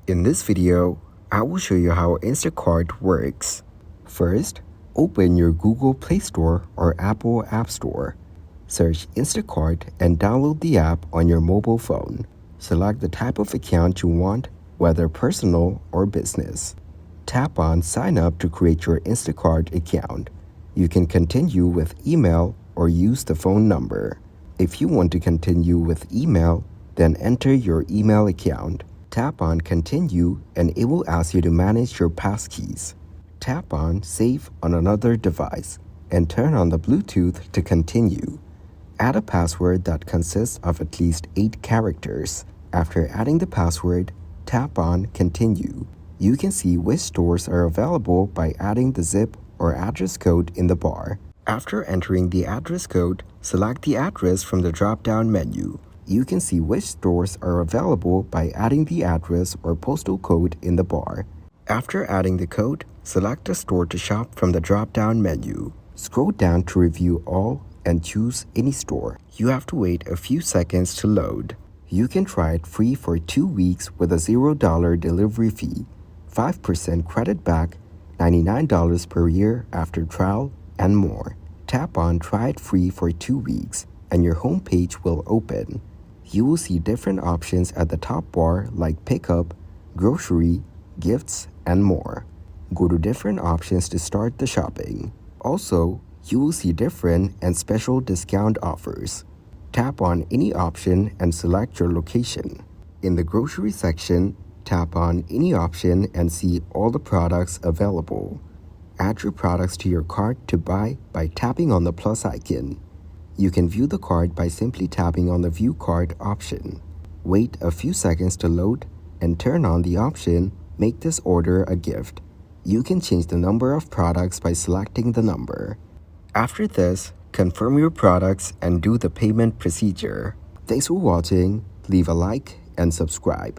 In this video, I will show you how Instacart works. First, open your Google Play Store or Apple App Store. Search Instacart and download the app on your mobile phone. Select the type of account you want, whether personal or business. Tap on Sign Up to create your Instacart account. You can continue with email or use the phone number. If you want to continue with email, then enter your email account. Tap on Continue and it will ask you to manage your passkeys. Tap on Save on another device and turn on the Bluetooth to continue. Add a password that consists of at least 8 characters. After adding the password, tap on Continue. You can see which stores are available by adding the zip or address code in the bar. After entering the address code, select the address from the drop-down menu. You can see which stores are available by adding the address or postal code in the bar. After adding the code, select a store to shop from the drop-down menu. Scroll down to review all and choose any store. You have to wait a few seconds to load. You can try it free for 2 weeks with a $0 delivery fee, 5% credit back, $99 per year after trial, and more. Tap on Try it free for 2 weeks and your homepage will open. You will see different options at the top bar like pickup, grocery, gifts, and more. Go to different options to start the shopping. Also, you will see different and special discount offers. Tap on any option and select your location. In the grocery section, tap on any option and see all the products available. Add your products to your cart to buy by tapping on the plus icon. You can view the cart by simply tapping on the View Cart option. Wait a few seconds to load and turn on the option Make this order a gift. You can change the number of products by selecting the number. After this, confirm your products and do the payment procedure. Thanks for watching. Leave a like and subscribe.